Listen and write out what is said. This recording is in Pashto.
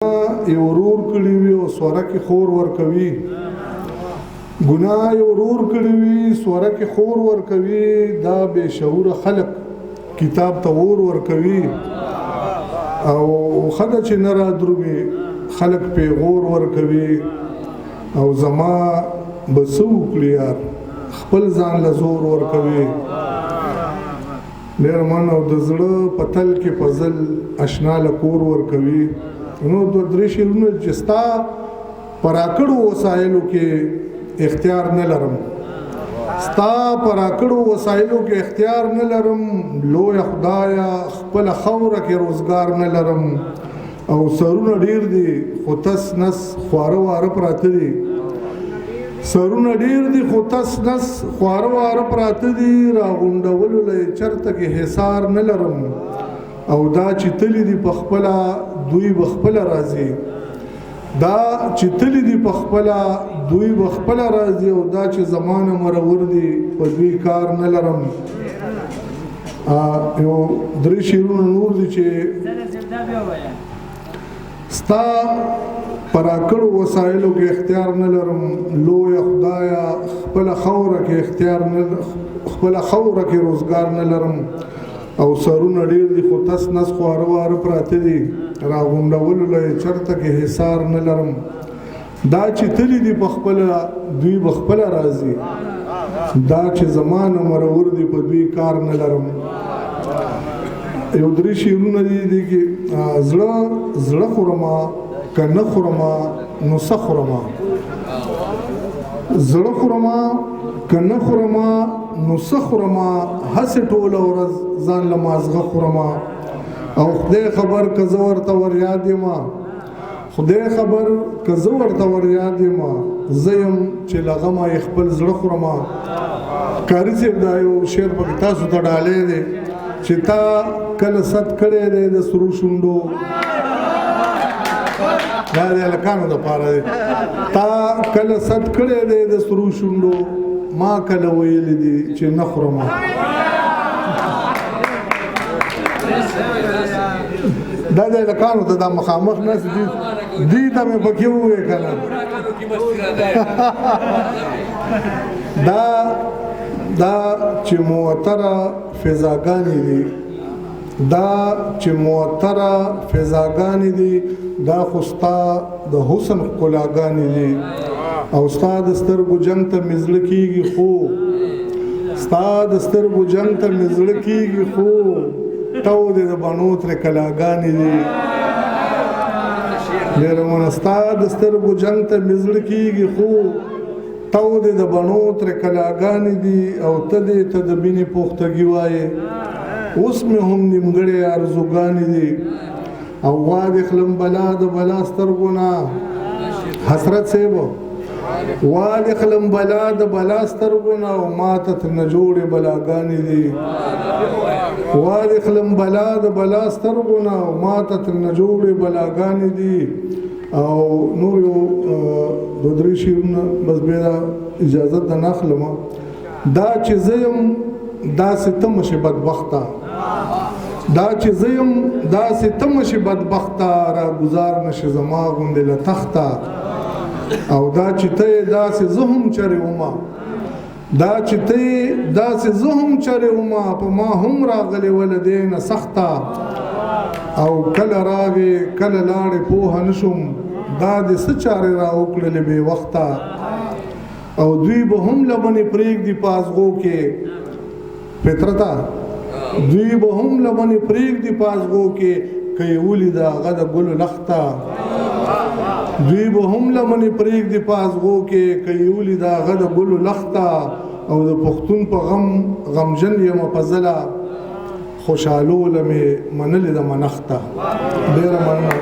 یو ورور کړی وي او سوره کې خور ورکوي ګناه یو ورور کړی وي سوره کې خور ورکوي دا بے شعور خلق کتاب ته ورکوي او خدای چې نه را درومي خلق پیغور ورکوي او زما بسو کلیار خپل ځان له زور ورکوي ډېر من او د زړه پتل کې پزل اشنا له کور ورکوي نو د درې شیرونه چې ستا پراکړو وسایلو کې اختیار نه لرم ستا پراکړو وسایلو کې اختیار نه لرم لوی خدایا خپل خوره کې روزګار نه لرم او سرونه ډیر دي خو تس نس خواره واره پراته دي سرونه ډیر دي خو تس نس خواره واره پراته دي راغونډولو له چرته کې حصار نه لرم او دا چې تلی دی په خپله دوی به خپله راځي دا چې تلی دی په خپله دوی به خپله راځي او دا چې زمانه مرور دی په دوی کار نه لرم یو درې شعرونه نور دي چې ستا پراکړو وسایلو کې اختیار نه لرم لوی خدایا خپله خوره کې اختیار نه خپله خوره کې روزګار نه لرم او سرونه ډیر دي خو تس نس خواره واره پراته دي راغونډولو له چرته کې حصار نه لرم دا چې تلی دي په خپله دوی به خپله راځي دا چې زمانه مرور دي په دوی کار نه لرم یو درې شعرونه دي کې زړه خورما که نه خورما نو څه خورما زړه خورما که نه خورما نو څه خورما هسې ټوله ورځ ځان له مازغه خورما او خدای خبر که زه ورته وریاد یمه خدای خبر که زه ورته وریاد یمه زه یم چې له غمه یې خپل زړه خورما کاري صاحب دا یو شعر پکې تاسو ته ډالی دی چې تا کله ست کړی دی د سرو شونډو دا د هلکانو دپاره دی تا کله ست کړی دی د سرو شونډو ما کله ویلی دي چې نه خورم دا د هلکانو ته دا مخامخ ناست دي دي ته مې پکې وویې که نه دا چې معطره فضاګانې دي دا چې معطره فضاګانې دي دا خو ستا د حسن ښکلاګانې دي او ستا د سترګو جنګ ته مې زړه کېږي خو ستا د سترګو جنګ ته مې زړه کېږي خو تو دې د بڼو ترې کلاګانې دي ډېره مننه ستا د سترګو جنګ ته مې زړه کېږي خو تو دې د بڼو ترې کلاګانې دي او ته دې ته د مینې پوښتګي وایې اوس مې هم نیمګړې ارزوګانې دي او غوا دې خلم بلا د بلا سترګو نه حسرت صاحب وال خلم بلا د بلا سترګونه او ماته ترنه جوړې بلاګانې دي وال خلم بلا د بلا سترګونه او ماته ترنه جوړې بلاګانې دي او نور یو دو درې شعرونه بس بیا اجازت د نه اخلم دا چې زه یم داسې ته مه شې بدبخته دا چې زه یم داسې ته مه شې بدبخته راګزار نه شې زما غوندې له تخته او دا چې ته داسې زه هم چرې ومه دا چې ته داسې زه هم چرې ومه په ما هم راغلې وله دې نه سخته او کله راغې کله لاړې پوهه نه شوم دا دې څه چارې را وکړلې بې وخته او دوی به هم لمنې پرېږدي په ازغو کې فطرته دوی به هم لمنې پرېږدي په ازغو کې که یې ولیده هغه د ګلو لخته دوی به هم لمنې پرېږدي په ازغو کې که یې ولیده هغه د ګلو لخته او د پښتون په غمژن یمه په ځله خوشحالوله مې منلې د منخته ډېره مننه